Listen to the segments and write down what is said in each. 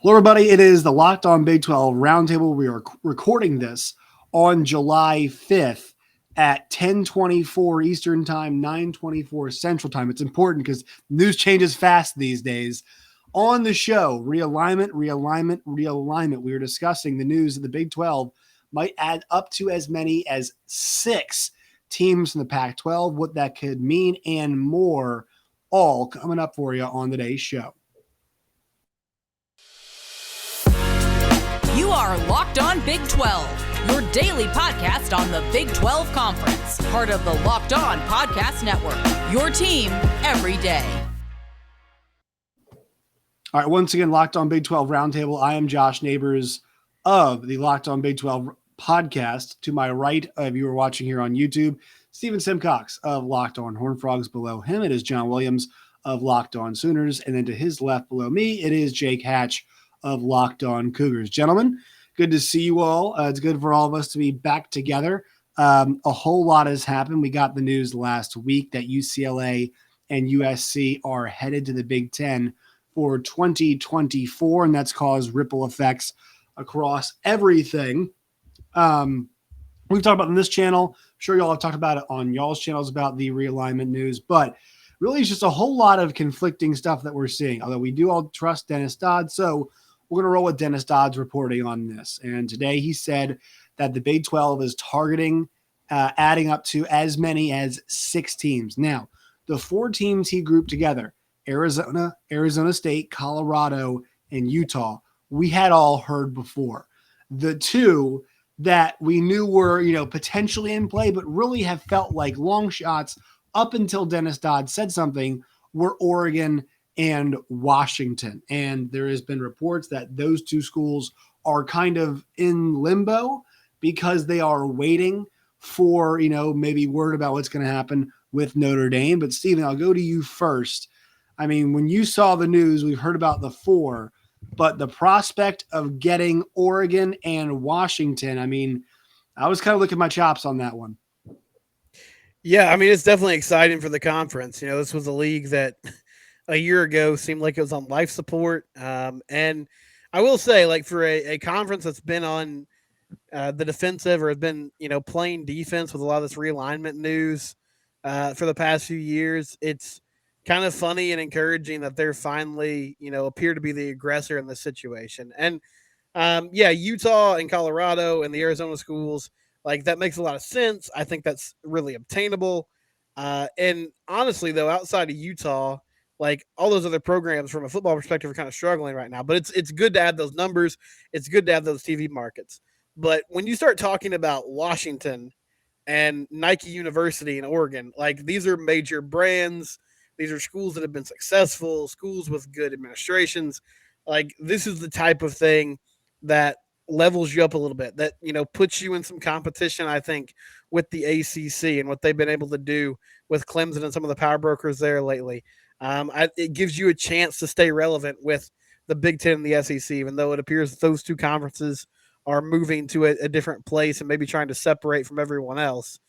Hello, everybody. It is the Locked On Big 12 Roundtable. We are recording this on July 5th at 10:24 Eastern Time, 9:24 Central Time. It's important because news changes fast these days. On the show, realignment. We are discussing the news that the Big 12 might add up to as many as 6 teams in the Pac-12, what that could mean, and more, all coming up for you on today's show. You are Locked On Big 12, your daily podcast on the Big 12 Conference, part of the Locked On Podcast Network, your team every day. All right, once again, Locked On Big 12 Roundtable. I am Josh Neighbors of the Locked On Big 12 podcast. To my right, if you are watching here on YouTube, Stephen Simcox of Locked On Horned Frogs. Below him, it is John Williams of Locked On Sooners. And then to his left below me, it is Jake Hatch of Locked On Cougars. Gentlemen, good to see you all. It's good for all of us to be back together. A whole lot has happened. We got the news last week that UCLA and USC are headed to the Big Ten for 2024, and that's caused ripple effects across everything. We've talked about it on this channel. I'm sure y'all have talked about it on y'all's channels about the realignment news, but really it's just a whole lot of conflicting stuff that we're seeing, although we do all trust Dennis Dodd. So we're going to roll with Dennis Dodd's reporting on this. And today he said that the Big 12 is targeting adding up to as many as 6 teams. Now, the 4 teams he grouped together, Arizona, Arizona State, Colorado, and Utah, we had all heard before. The 2 that we knew were, potentially in play, but really have felt like long shots up until Dennis Dodd said something, were Oregon and Washington. And there has been reports that those 2 schools are kind of in limbo because they are waiting for, maybe word about what's going to happen with Notre Dame. But Stephen, I'll go to you first. I mean, when you saw the news, we've heard about the 4, but the prospect of getting Oregon and Washington, I mean, I was kind of licking my chops on that one. Yeah, I mean, it's definitely exciting for the conference. This was a league that a year ago seemed like it was on life support. And I will say, like, for a conference that's been on the defensive or has been, playing defense with a lot of this realignment news for the past few years, it's kind of funny and encouraging that they're finally, appear to be the aggressor in this situation. And Utah and Colorado and the Arizona schools, like, that makes a lot of sense. I think that's really obtainable. And honestly, though, outside of Utah, like, all those other programs from a football perspective are kind of struggling right now. But it's good to add those numbers. It's good to have those TV markets. But when you start talking about Washington and Nike University in Oregon, like, these are major brands. These are schools that have been successful, schools with good administrations. Like, this is the type of thing that levels you up a little bit, that, puts you in some competition, I think, with the ACC and what they've been able to do with Clemson and some of the power brokers there lately. It gives you a chance to stay relevant with the Big Ten and the SEC, even though it appears that those 2 conferences are moving to a different place and maybe trying to separate from everyone else.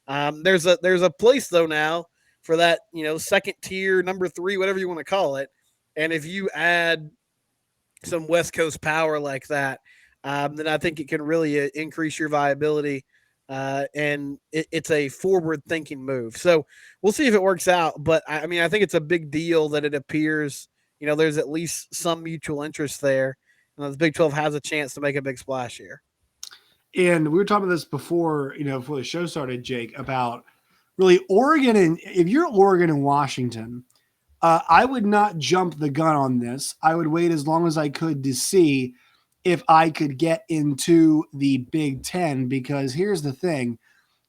There's a place, though, now for that, second tier, number 3, whatever you want to call it. And if you add some West Coast power like that, then I think it can really increase your viability. And it's a forward-thinking move. So we'll see if it works out. But, I mean, I think it's a big deal that it appears, there's at least some mutual interest there. And the Big 12 has a chance to make a big splash here. And we were talking about this before the show started, Jake, about really Oregon. And if you're Oregon and Washington, I would not jump the gun on this. I would wait as long as I could to see if I could get into the Big Ten, because here's the thing.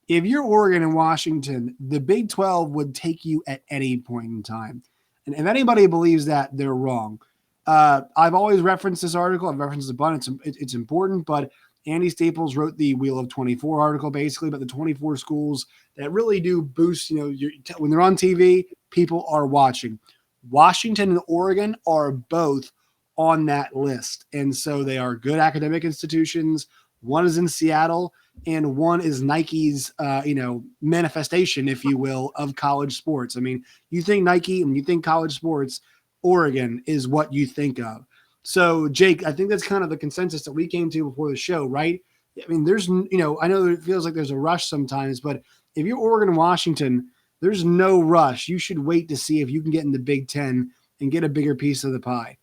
If you're Oregon and Washington, the Big 12 would take you at any point in time. And if anybody believes that, they're wrong. I've always referenced this article. I've referenced it a bunch. It's important, but Andy Staples wrote the Wheel of 24 article basically about the 24 schools that really do boost, when they're on TV, people are watching. Washington and Oregon are both on that list. And so they are good academic institutions. One is in Seattle and one is Nike's, manifestation, if you will, of college sports. I mean, you think Nike and you think college sports, Oregon is what you think of. So, Jake, I think that's kind of the consensus that we came to before the show, right? I mean, I know it feels like there's a rush sometimes, but if you're Oregon and Washington, there's no rush. You should wait to see if you can get in the Big Ten and get a bigger piece of the pie.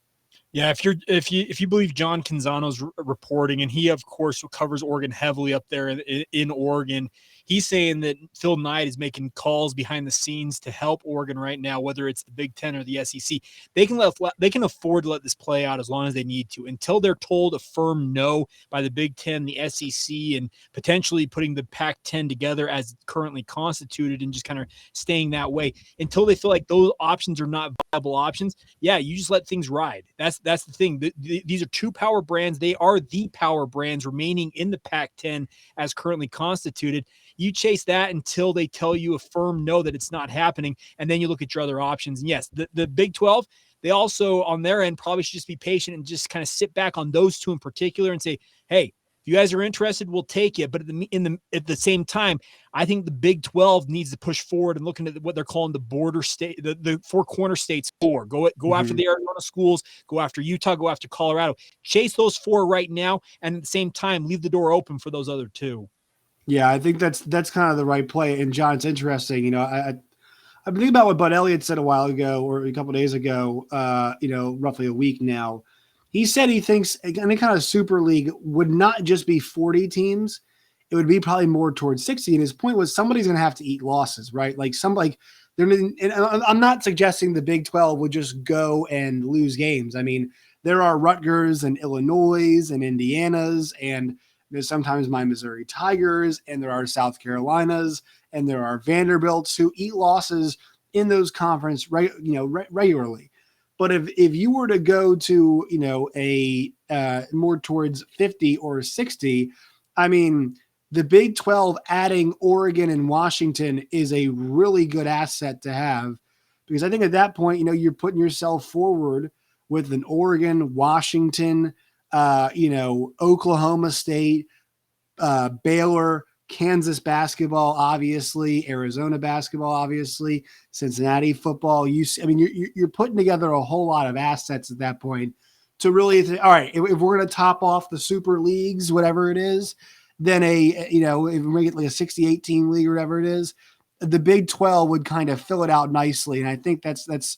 Yeah, if you believe John Canzano's reporting, and he of course covers Oregon heavily up there in Oregon, he's saying that Phil Knight is making calls behind the scenes to help Oregon right now, whether it's the Big Ten or the SEC. They can afford to let this play out as long as they need to until they're told a firm no by the Big Ten, the SEC, and potentially putting the Pac-10 together as currently constituted and just kind of staying that way until they feel like those options are not viable options. Yeah, you just let things ride. That's the thing. These are two power brands. They are the power brands remaining in the Pac-10 as currently constituted. You chase that until they tell you a firm no that it's not happening, and then you look at your other options. And yes, the Big 12, they also on their end probably should just be patient and just kind of sit back on those two in particular and say, hey, if you guys are interested, we'll take it. But at the same time, I think the Big 12 needs to push forward and looking at what they're calling the border state, the four corner states. Go after the Arizona schools, go after Utah, go after Colorado. Chase those four right now, and at the same time, leave the door open for those other two. Yeah, I think that's kind of the right play. And John, it's interesting. I've been thinking about what Bud Elliott said a while ago or a couple of days ago. Roughly a week now. He said he thinks any kind of super league would not just be 40 teams. It would be probably more towards 60. And his point was somebody's going to have to eat losses, right? Like and I'm not suggesting the Big 12 would just go and lose games. I mean, there are Rutgers and Illinois and Indianas, and there's sometimes my Missouri Tigers, and there are South Carolinas, and there are Vanderbilts who eat losses in those conference regularly. But if you were to go to, a more towards 50 or 60, I mean, the Big 12 adding Oregon and Washington is a really good asset to have, because I think at that point, you're putting yourself forward with an Oregon, Washington, Oklahoma State, Baylor, Kansas basketball, obviously, Arizona basketball, obviously, Cincinnati football. You're putting together a whole lot of assets at that point to really think, all right, if we're going to top off the super leagues, whatever it is, then if we make it like a 68 team league or whatever it is, the Big 12 would kind of fill it out nicely. And I think that's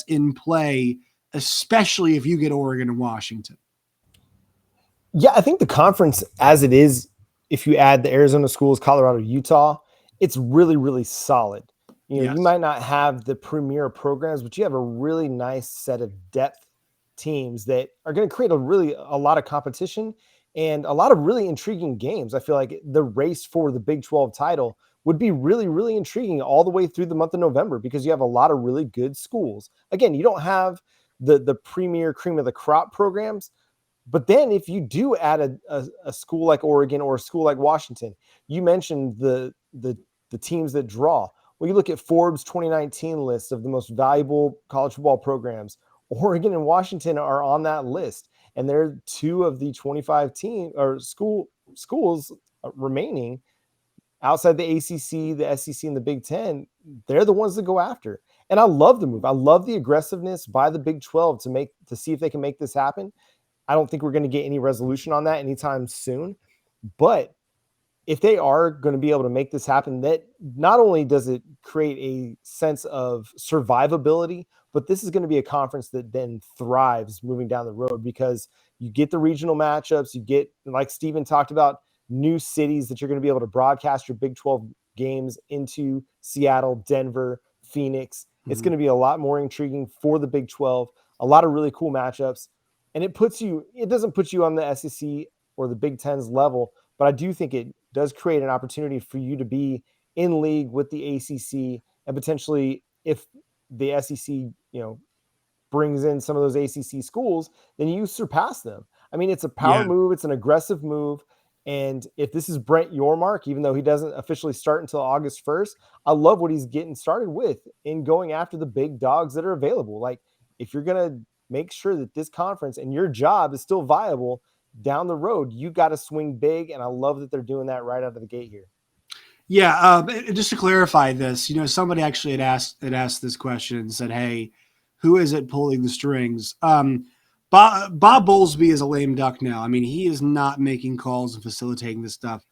in play, especially if you get Oregon and Washington. Yeah, I think the conference as it is, if you add the Arizona schools, Colorado, Utah, it's really, really solid. Yes. You might not have the premier programs, but you have a really nice set of depth teams that are going to create a lot of competition and a lot of really intriguing games. I feel like the race for the Big 12 title would be really, really intriguing all the way through the month of November, because you have a lot of really good schools. Again, you don't have the premier cream of the crop programs, but then if you do add a school like Oregon or a school like Washington, you mentioned the teams that draw. Well, you look at Forbes 2019 list of the most valuable college football programs. Oregon and Washington are on that list, and they're two of the 25 schools remaining outside the ACC, the SEC, and the Big Ten. They're the ones to go after. And I love the move. I love the aggressiveness by the Big 12 to see if they can make this happen. I don't think we're going to get any resolution on that anytime soon. But if they are going to be able to make this happen, that not only does it create a sense of survivability, but this is going to be a conference that then thrives moving down the road, because you get the regional matchups, you get, like Steven talked about, new cities that you're going to be able to broadcast your Big 12 games into: Seattle, Denver, Phoenix. Mm-hmm. It's going to be a lot more intriguing for the Big 12, a lot of really cool matchups. And it doesn't put you on the SEC or the Big Ten's level, but I do think it does create an opportunity for you to be in league with the ACC, and potentially, if the SEC, brings in some of those ACC schools, then you surpass them. I mean, it's a power move. It's an aggressive move. And if this is Brent Yormark, even though he doesn't officially start until August 1st, I love what he's getting started with in going after the big dogs that are available. Like, if you're going to make sure that this conference and your job is still viable down the road, you got to swing big. And I love that they're doing that right out of the gate here. Yeah. Just to clarify this, somebody actually had asked this question and said, hey, who is it pulling the strings? Bob Bowlesby is a lame duck now. I mean, he is not making calls and facilitating this stuff.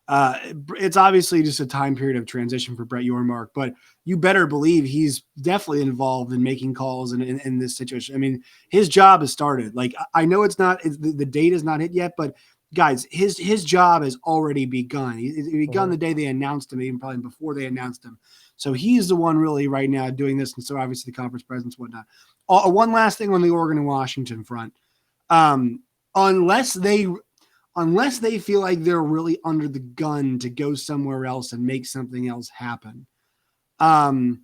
It's obviously just a time period of transition for Brett Yormark, but you better believe he's definitely involved in making calls in this situation. I mean, his job has started. Like, I know the date is not hit yet, but guys, his job has already begun. It begun the day they announced him, even probably before they announced him. So he's the one really right now doing this, and so obviously the conference presidents, whatnot. One last thing on the Oregon and Washington front. Unless they feel like they're really under the gun to go somewhere else and make something else happen, I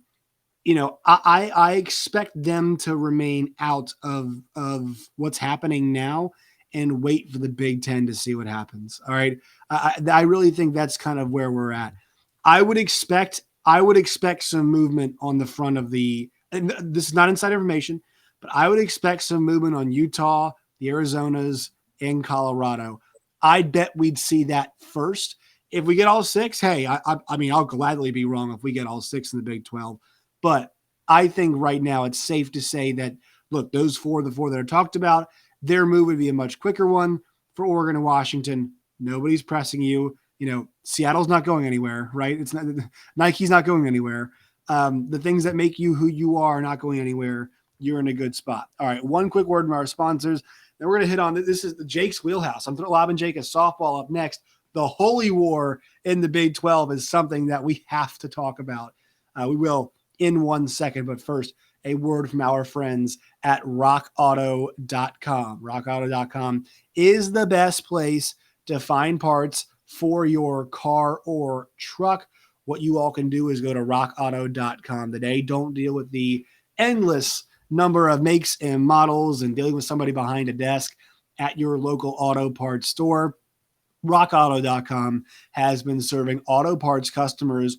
expect them to remain out of what's happening now and wait for the Big Ten to see what happens. All right. I really think that's kind of where we're at. I would expect some movement on the front of and this is not inside information, but I would expect some movement on Utah, the Arizonas, and Colorado. I bet we'd see that first. If we get all 6, hey, I mean, I'll gladly be wrong if we get all 6 in the Big 12. But I think right now it's safe to say that, look, the 4 that are talked about, their move would be a much quicker one. For Oregon and Washington, nobody's pressing you. Seattle's not going anywhere, right? It's not, Nike's not going anywhere. The things that make you who you are not going anywhere. You're in a good spot. All right, one quick word from our sponsors. Then we're going to hit on this is Jake's wheelhouse. I'm lobbing Jake a softball up next. The holy war in the Big 12 is something that we have to talk about. We will in 1 second, but first, a word from our friends at rockauto.com. Rockauto.com is the best place to find parts for your car or truck. What you all can do is go to rockauto.com today. Don't deal with the endless number of makes and models and dealing with somebody behind a desk at your local auto parts store. rockauto.com has been serving auto parts customers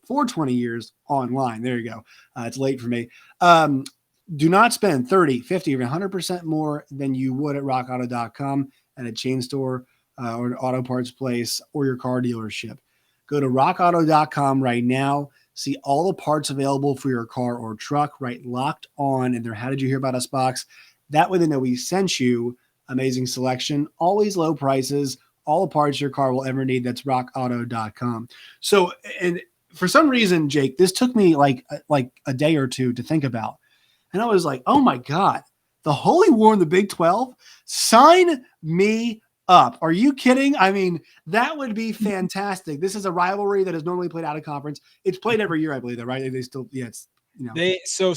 for 20 years online. There you go. It's late for me. Do not spend 30, 50, or 100% more than you would at rockauto.com at a chain store or an auto parts place or your car dealership. Go to rockauto.com right now. See all the parts available for your car or truck, right? Locked on in their How Did You Hear About Us box. That way they know we sent you. Amazing selection, always low prices, all the parts your car will ever need. That's rockauto.com. So, and for some reason, Jake, this took me like a day or two to think about. And I was like, oh my God, the holy war in the Big 12? Sign me up. Are you kidding? I mean, that would be fantastic. This is a rivalry that is normally played out of conference. It's played every year, I believe, though, right? They still, yeah, it's,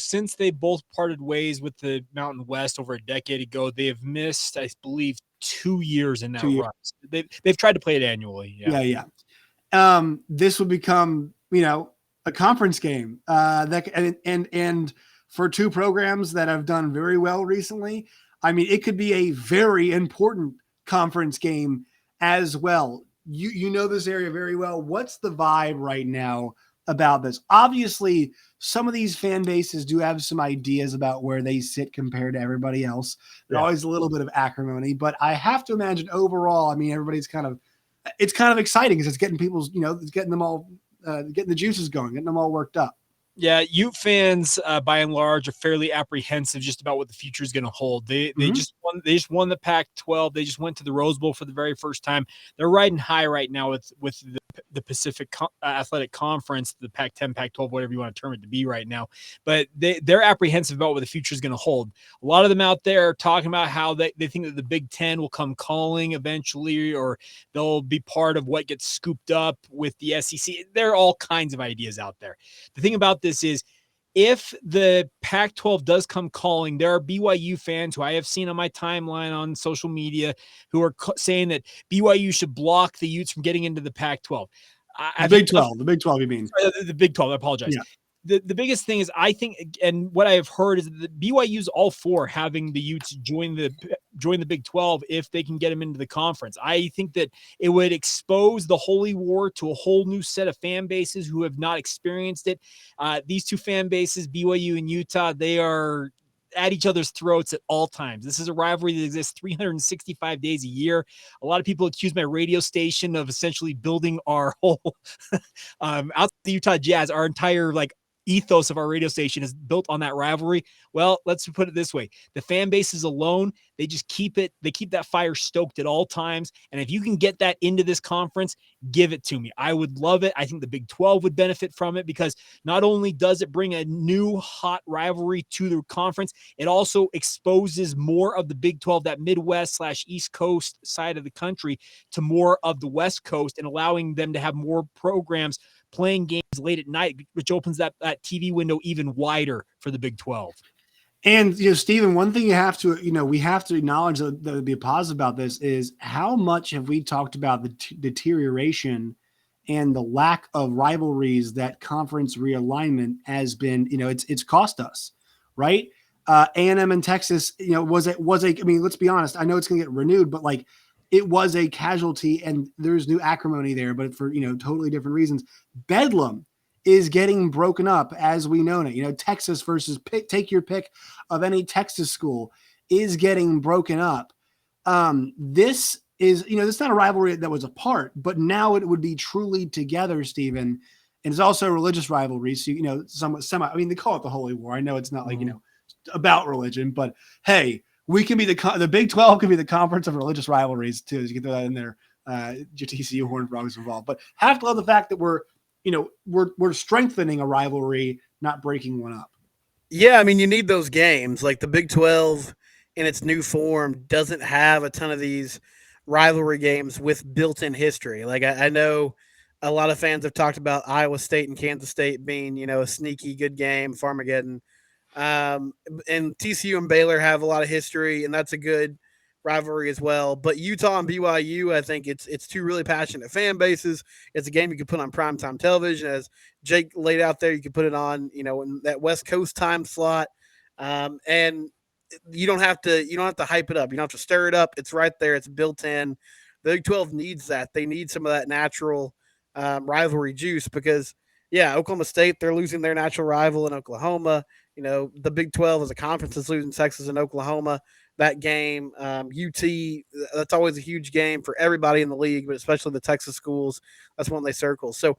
since they both parted ways with the Mountain West over a decade ago, they have missed, I believe, 2 years in that run. They've tried to play it annually. Yeah. This would become, a conference game. And for two programs that have done very well recently, I mean, it could be a very important conference game as well. You know this area very well. What's the vibe right now about this? Obviously, some of these fan bases do have some ideas about where they sit compared to everybody else. There's always a little bit of acrimony, but I have to imagine overall, I mean, everybody's it's kind of exciting because it's getting people's, it's getting them all, getting the juices going, getting them all worked up. Yeah, Ute fans, by and large, are fairly apprehensive just about what the future is going to hold. They just won the Pac-12. They just went to the Rose Bowl for the very first time. They're riding high right now with the Pacific Athletic Conference, the Pac-10, Pac-12, whatever you want to term it to be right now. But they're apprehensive about what the future is going to hold. A lot of them out there are talking about how they think that the Big Ten will come calling eventually, or they'll be part of what gets scooped up with the SEC. There are all kinds of ideas out there. The thing about this is, if the Pac-12 does come calling, there are BYU fans who I have seen on my timeline on social media who are saying that BYU should block the Utes from getting into the Pac-12. The Big 12, you mean? The Big 12, I apologize. Yeah. The biggest thing is, I think, and what I have heard is that BYU's all for having the Utes join the Big 12 if they can get them into the conference. I think that it would expose the holy war to a whole new set of fan bases who have not experienced it. These two fan bases, BYU and Utah, they are at each other's throats at all times. This is a rivalry that exists 365 days a year. A lot of people accuse my radio station of essentially building our whole outside the Utah Jazz, our entire ethos of our radio station is built on that rivalry. Well, let's put it this way. The fan bases alone, they just keep that fire stoked at all times. And if you can get that into this conference, give it to me. I would love it. I think the Big 12 would benefit from it because not only does it bring a new hot rivalry to the conference, it also exposes more of the Big 12, that Midwest/East Coast side of the country, to more of the West Coast, and allowing them to have more programs playing games late at night, which opens that TV window even wider for the Big 12. And, Stephen, one thing you have to, we have to acknowledge that would be positive about this is how much have we talked about the deterioration and the lack of rivalries that conference realignment has been, it's cost us, right? A&M and Texas, was a, I mean, let's be honest. I know it's going to get renewed, but like it was a casualty and there's new acrimony there, but for, totally different reasons. Bedlam is getting broken up as we know it. Texas versus take your pick of any Texas school is getting broken up. This is, it's not a rivalry that was apart, but now it would be truly together, Stephen. And it's also a religious rivalry. So, somewhat I mean, they call it the Holy War. I know it's not like, about religion, but hey, we can be the Big 12 can be the conference of religious rivalries too. You can throw that in there. Your TCU Horned Frogs involved, but have to love the fact that we're strengthening a rivalry, not breaking one up. Yeah, I mean, you need those games. Like the Big 12 in its new form doesn't have a ton of these rivalry games with built-in history. Like I know a lot of fans have talked about Iowa State and Kansas State being, a sneaky good game, Farmageddon. And TCU and Baylor have a lot of history, and that's a good rivalry as well. But Utah and BYU, I think it's two really passionate fan bases. It's a game you could put on primetime television, as Jake laid out there. You could put it on, in that West Coast time slot, and you don't have to hype it up. You don't have to stir it up. It's right there. It's built in. The Big 12 needs that. They need some of that natural rivalry juice because, yeah, Oklahoma State, they're losing their natural rival in Oklahoma. The Big 12 as a conference is losing Texas and Oklahoma. That game, UT, that's always a huge game for everybody in the league, but especially the Texas schools. That's one they circle. So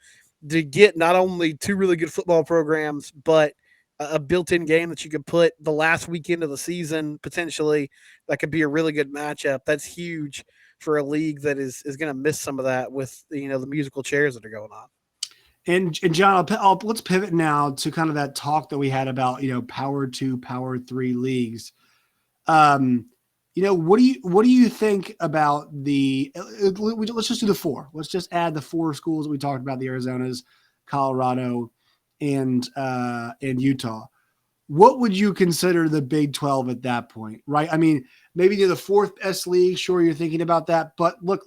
to get not only two really good football programs, but a built-in game that you could put the last weekend of the season, potentially, that could be a really good matchup. That's huge for a league that is going to miss some of that with, the musical chairs that are going on. And John, let's pivot now to kind of that talk that we had about, Power 2, Power 3 leagues. What do you think about let's just do the four. Let's just add the four schools that we talked about, the Arizonas, Colorado, and Utah. What would you consider the Big 12 at that point, right? I mean, maybe you're the fourth best league. Sure, you're thinking about that. But look,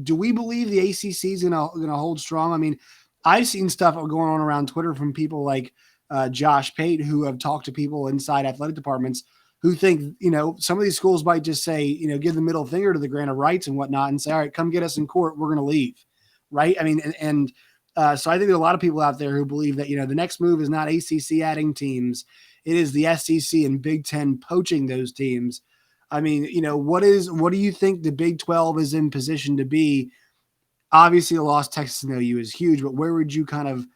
do we believe the ACC is going to hold strong? I mean, I've seen stuff going on around Twitter from people like Josh Pate, who have talked to people inside athletic departments who think, some of these schools might just say, give the middle finger to the grant of rights and whatnot and say, all right, come get us in court. We're going to leave. Right. I mean, so I think there's a lot of people out there who believe that, the next move is not ACC adding teams. It is the SEC and Big Ten poaching those teams. I mean, what do you think the Big 12 is in position to be? Obviously, the loss Texas and OU is huge, but where would you kind of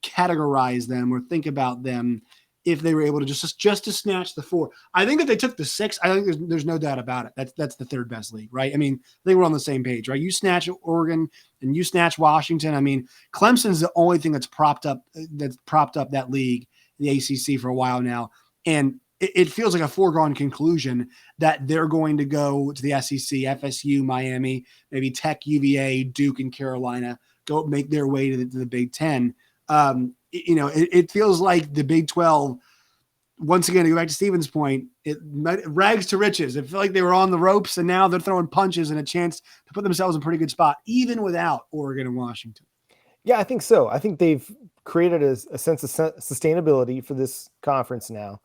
categorize them or think about them if they were able to just to snatch the four? I think if they took the six, I think there's no doubt about it. That's the third best league, right? I mean, I think we're on the same page, right? You snatch Oregon and you snatch Washington. I mean, Clemson's the only thing that's propped up that league, the ACC, for a while now, and it feels like a foregone conclusion that they're going to go to the SEC, FSU, Miami, maybe Tech, UVA, Duke, and Carolina go make their way to the Big Ten. It feels like the Big 12, once again, to go back to Stephen's point, it rags to riches. It felt like they were on the ropes, and now they're throwing punches and a chance to put themselves in a pretty good spot, even without Oregon and Washington. Yeah, I think so. I think they've created a sense of sustainability for this conference now,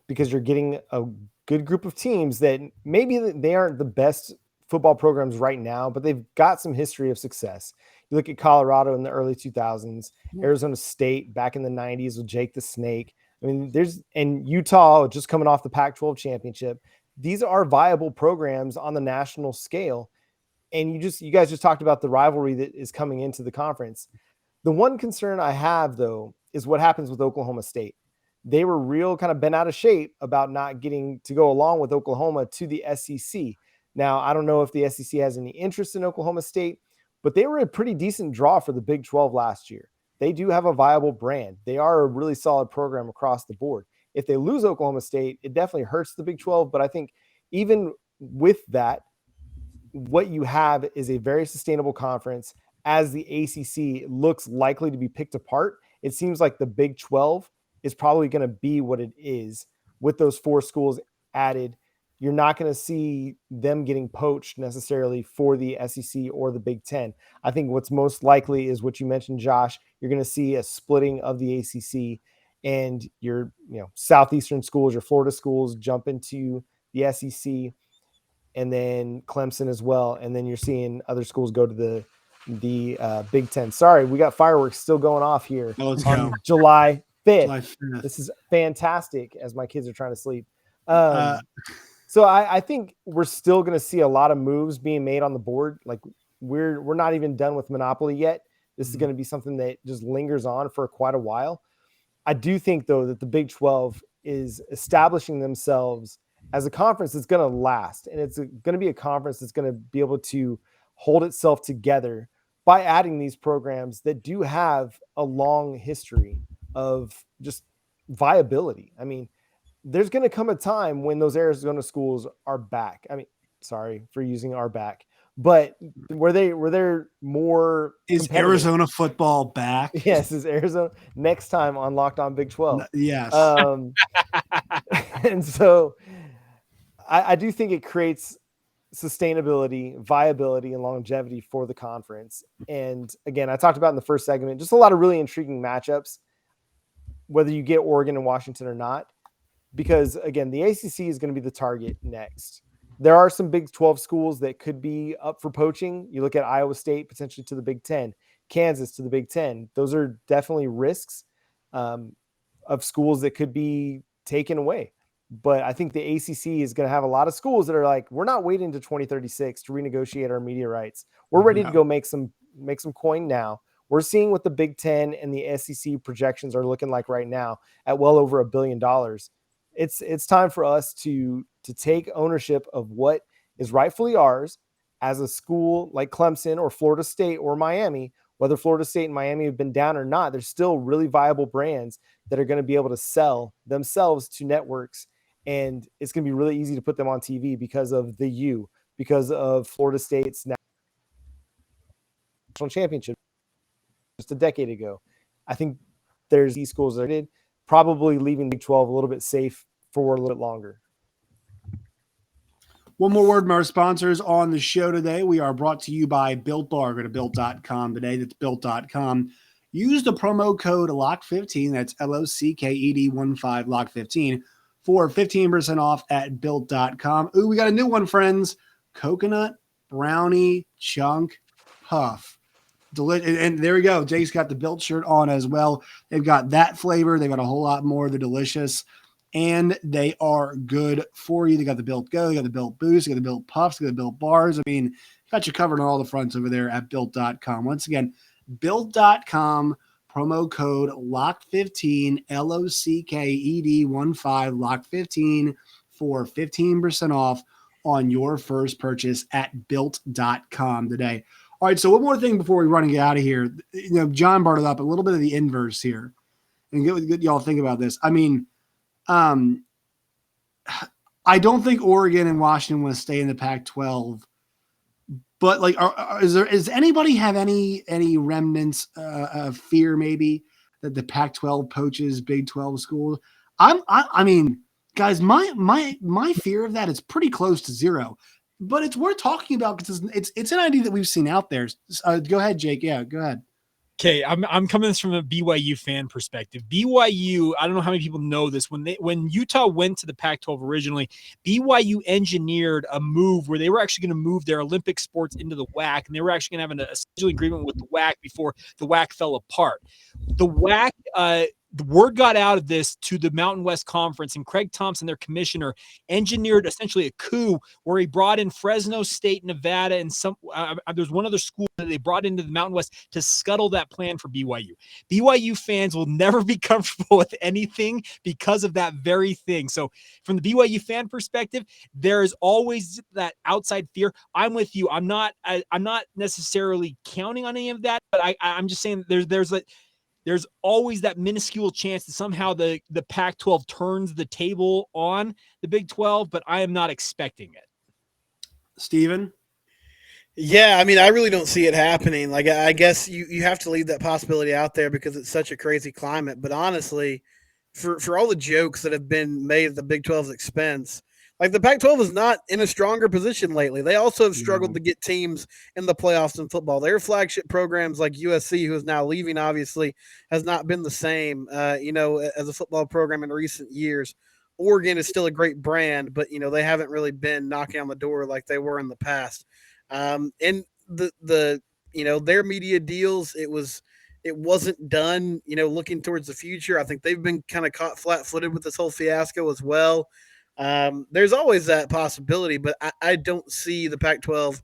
because you're getting a good group of teams that maybe they aren't the best football programs right now, but they've got some history of success. You look at Colorado in the early 2000s, Arizona State back in the 90s with Jake the Snake. I mean, and Utah just coming off the Pac-12 championship. These are viable programs on the national scale. And you guys just talked about the rivalry that is coming into the conference. The one concern I have, though, is what happens with Oklahoma State. They were real kind of bent out of shape about not getting to go along with Oklahoma to the SEC. Now, I don't know if the SEC has any interest in Oklahoma State, but they were a pretty decent draw for the Big 12 last year. They do have a viable brand. They are a really solid program across the board. If they lose Oklahoma State, it definitely hurts the Big 12. But I think even with that, what you have is a very sustainable conference. As the ACC looks likely to be picked apart, it seems like the Big 12 is probably going to be what it is with those 4 schools added. You're not going to see them getting poached necessarily for the SEC or the Big 10. I think what's most likely is what you mentioned, Josh. You're going to see a splitting of the ACC, and your Southeastern schools, your Florida schools jump into the SEC, and then Clemson as well. And then you're seeing other schools go to the Big 10. Sorry, we got fireworks still going off here Let's on go. July 5th. July 5th. This is fantastic as my kids are trying to sleep. So I think we're still going to see a lot of moves being made on the board. Like we're not even done with Monopoly yet. This is going to be something that just lingers on for quite a while. I do think, though, that the Big 12 is establishing themselves as a conference that's going to last. And it's going to be a conference that's going to be able to hold itself together by adding these programs that do have a long history of just viability. I mean, there's going to come a time when those Arizona schools are back. I mean, sorry for using "are back," but were they're more Is Arizona football back? Yes, is Arizona next time on Locked On Big 12. Yes. And so I do think it creates sustainability, viability, and longevity for the conference. And again, I talked about in the first segment, just a lot of really intriguing matchups, whether you get Oregon and Washington or not, because again, the ACC is going to be the target next. There are some Big 12 schools that could be up for poaching. You look at Iowa State potentially to the Big 10, Kansas to the Big 10. Those are definitely risks of schools that could be taken away. But I think the ACC is going to have a lot of schools that are like, we're not waiting to 2036 to renegotiate our media rights. We're ready to go make some coin now. We're seeing what the Big 10 and the SEC projections are looking like right now at well over $1 billion. It's time for us to take ownership of what is rightfully ours as a school like Clemson or Florida State or Miami. Whether Florida State and Miami have been down or not, there's still really viable brands that are going to be able to sell themselves to networks. And it's going to be really easy to put them on TV because of because of Florida State's national championship just a decade ago. I think there's these schools that did probably leaving Big 12 a little bit safe for a little bit longer. One more word from our sponsors on the show today. We are brought to you by Built Bar. Go to built.com today. That's built.com. Use the promo code LOCK15. That's LOCKED15 LOCK15 for 15% off at built.com. Ooh, we got a new one, friends. Coconut brownie chunk puff. And there we go. Jake's got the Built shirt on as well. They've got that flavor. They've got a whole lot more. They're delicious. And they are good for you. They got the Built Go. They got the Built Boost. They got the Built Puffs. They got the Built Bars. I mean, got you covered on all the fronts over there at built.com. Once again, built.com. Promo code LOCK15, LOCKED15, LOCK15 for 15% off on your first purchase at built.com today. All right, so one more thing before we run and get out of here. John brought it up, a little bit of the inverse here. And get y'all think about this. I mean, I don't think Oregon and Washington want to stay in the Pac-12. But like, does anybody have any remnants of fear maybe that the Pac-12 poaches Big 12 schools? I mean, guys, my fear of that is pretty close to zero. But it's worth talking about because it's an idea that we've seen out there. Go ahead, Jake. Yeah, go ahead. Okay, I'm coming this from a BYU fan perspective. BYU, I don't know how many people know this. When Utah went to the Pac-12 originally, BYU engineered a move where they were actually going to move their Olympic sports into the WAC, and they were actually going to have a scheduling agreement with the WAC before the WAC fell apart. The WAC the word got out of this to the Mountain West Conference, and Craig Thompson, their commissioner, engineered essentially a coup where he brought in Fresno State, Nevada, and there's one other school that they brought into the Mountain West to scuttle that plan for BYU. BYU fans will never be comfortable with anything because of that very thing. So from the BYU fan perspective, there is always that outside fear. I'm with you. I'm not necessarily counting on any of that, but I'm just saying there's always that minuscule chance that somehow the Pac-12 turns the table on the Big 12, but I am not expecting it. Steven? Yeah, I mean, I really don't see it happening. Like, I guess you have to leave that possibility out there because it's such a crazy climate. But honestly, for all the jokes that have been made at the Big 12's expense, like the Pac-12 is not in a stronger position lately. They also have struggled to get teams in the playoffs in football. Their flagship programs like USC, who is now leaving, obviously, has not been the same, as a football program in recent years. Oregon is still a great brand, but, they haven't really been knocking on the door like they were in the past. And their media deals, it wasn't done, looking towards the future. I think they've been kind of caught flat-footed with this whole fiasco as well. There's always that possibility, but I don't see the Pac-12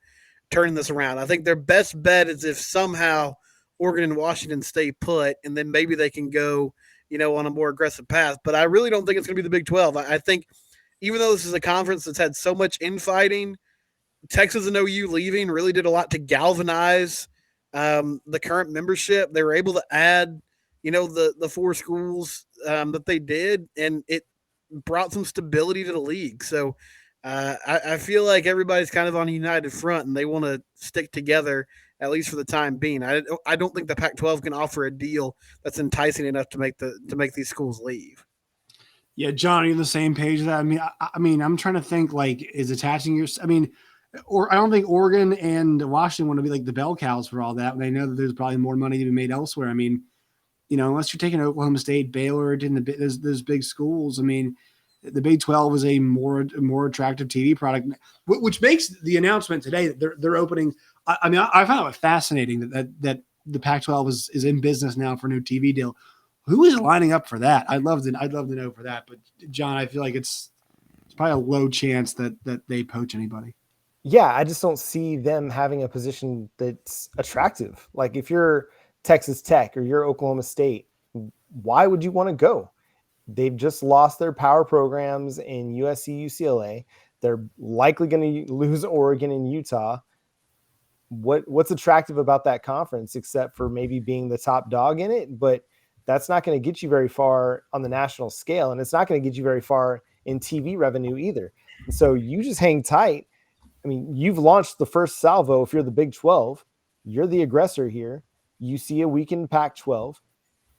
turning this around. I think their best bet is if somehow Oregon and Washington stay put, and then maybe they can go, on a more aggressive path. But I really don't think it's going to be the Big 12. I think even though this is a conference that's had so much infighting, Texas and OU leaving really did a lot to galvanize the current membership. They were able to add, the 4 schools that they did, and it brought some stability to the league. So I feel like everybody's kind of on a united front, and they want to stick together at least for the time being. I don't think the Pac-12 can offer a deal that's enticing enough to make these schools leave. Yeah, John, are you on the same page? That I mean, I'm trying to think like is attaching your. I mean, or I don't think Oregon and Washington want to be like the bell cows for all that. They know that there's probably more money to be made elsewhere. I mean, unless you're taking Oklahoma State, Baylor, those big schools. I mean, the Big 12 is a more attractive TV product, which makes the announcement today that they're opening. I found it fascinating that the Pac-12 is in business now for a new TV deal. Who is lining up for that? I'd love to know for that. But John, I feel like it's probably a low chance that they poach anybody. Yeah, I just don't see them having a position that's attractive. Like if you're Texas Tech or you're Oklahoma State, why would you want to go? They've just lost their power programs in USC, UCLA. They're likely going to lose Oregon and Utah. What's attractive about that conference except for maybe being the top dog in it? But that's not going to get you very far on the national scale, and it's not going to get you very far in TV revenue either. And so you just hang tight. I mean, you've launched the first salvo. If you're the Big 12, you're the aggressor here. You see a weakened Pac-12.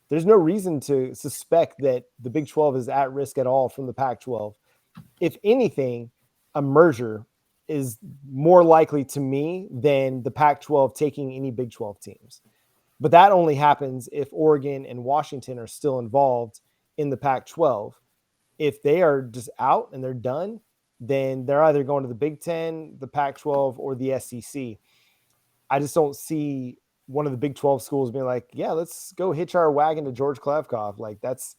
There's no reason to suspect that the Big 12 is at risk at all from the Pac-12. If anything, a merger is more likely to me than the Pac-12 taking any Big 12 teams. But that only happens if Oregon and Washington are still involved in the Pac-12. If they are just out and they're done, then they're either going to the Big 10, the Pac-12, or the SEC. I just don't see one of the Big 12 schools being like, yeah, let's go hitch our wagon to George Klavkov. Like that's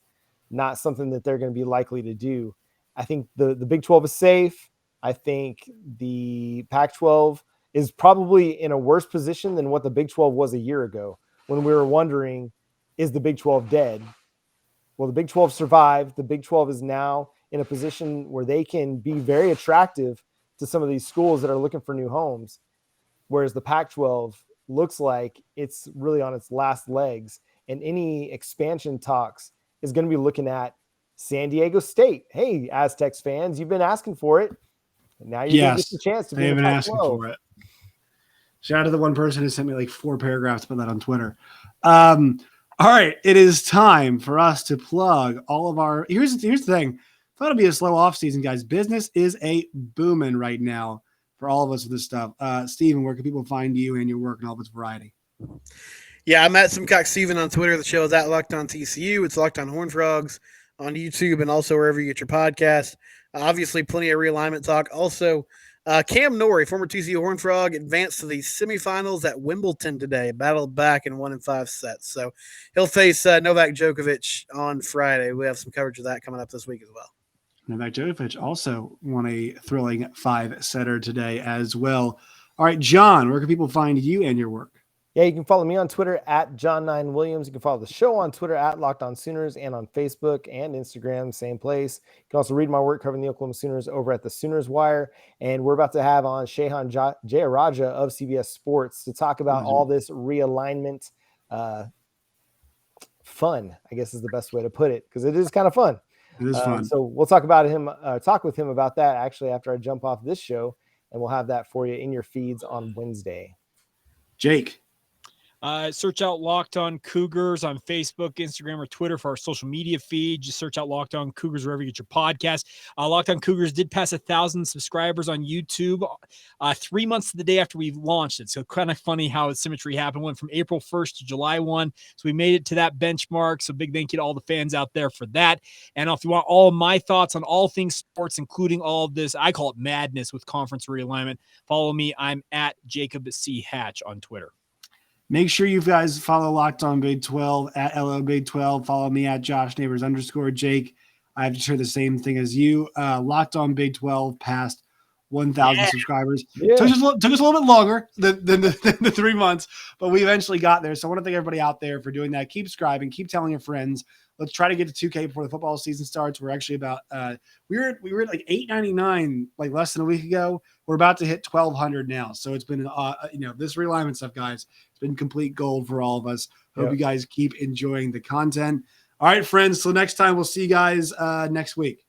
not something that they're going to be likely to do. I think the Big 12 is safe. I think the Pac-12 is probably in a worse position than what the Big 12 was a year ago when we were wondering, is the Big 12 dead? Well, the Big 12 survived. The Big 12 is now in a position where they can be very attractive to some of these schools that are looking for new homes, whereas the Pac-12 looks like it's really on its last legs, and any expansion talks is going to be looking at San Diego State. Hey, Aztecs fans, you've been asking for it. And now you're going to get the chance to be in the Pac-12. Asking for it. Shout out to the one person who sent me like 4 paragraphs to put that on Twitter. All right, it is time for us to plug all of our. Here's the thing. Thought it'd be a slow off season, guys. Business is a booming right now for all of us with this stuff. Steven, where can people find you and your work and all of its variety? Yeah, I'm at Simcox Steven on Twitter. The show is at Locked On TCU. It's Locked On Horned Frogs on YouTube and also wherever you get your podcast. Obviously, plenty of realignment talk. Also, Cam Norrie, former TCU Horned Frog, advanced to the semifinals at Wimbledon today, battled back in 1 in 5 sets. So he'll face Novak Djokovic on Friday. We have some coverage of that coming up this week as well. Novak Djokovic also won a thrilling 5-setter today as well. All right, John, where can people find you and your work? Yeah, you can follow me on Twitter at John9Williams. You can follow the show on Twitter at Locked On Sooners and on Facebook and Instagram, same place. You can also read my work covering the Oklahoma Sooners over at the Sooners Wire. And we're about to have on Shehan Jayaraja of CBS Sports to talk about all this realignment fun, I guess is the best way to put it, because it is kind of fun. It is fun. So we'll talk with him about that actually after I jump off this show, and we'll have that for you in your feeds on Wednesday. Jake. Search out Locked On Cougars on Facebook, Instagram, or Twitter for our social media feed. Just search out Locked On Cougars wherever you get your podcast. Locked On Cougars did pass 1,000 subscribers on YouTube 3 months to the day after we launched it. So kind of funny how symmetry happened. Went from April 1st to July 1. So we made it to that benchmark. So big thank you to all the fans out there for that. And if you want all of my thoughts on all things sports, including all of this, I call it madness with conference realignment, follow me. I'm at Jacob C. Hatch on Twitter. Make sure you guys follow Locked On Big 12 at LO Big 12. Follow me at Josh Neighbors _. Jake, I have to share the same thing as you. Locked On Big 12 passed 1,000 subscribers. Yeah. Took us a little bit longer than the 3 months, but we eventually got there. So I want to thank everybody out there for doing that. Keep subscribing. Keep telling your friends. Let's try to get to 2K before the football season starts. We're actually about we were at like 899 like less than a week ago. We're about to hit 1,200 now. So it's been this realignment stuff, guys. It's been complete gold for all of us. Hope you guys keep enjoying the content. All right, friends. So next time we'll see you guys next week.